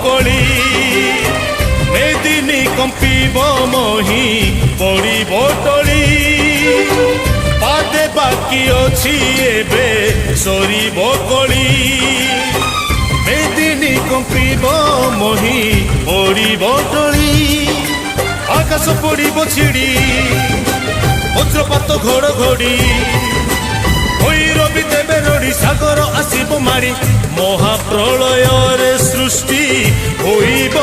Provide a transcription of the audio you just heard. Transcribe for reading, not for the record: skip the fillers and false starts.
কলি মেদিনী কম্পিব মহি পড়িব টলি পাদে বাকি অছি এবে সরিব কলি মেদিনী কম্পিব মহি পড়িব টলি আকাশ পড়িব ছিড়ি বজ্রপাত ঘড়ঘড়ি ভৈরবী দেবে রড়ি সাগর আসিব মাড়ি মহাপ্রলয়রে সৃষ্টি হইব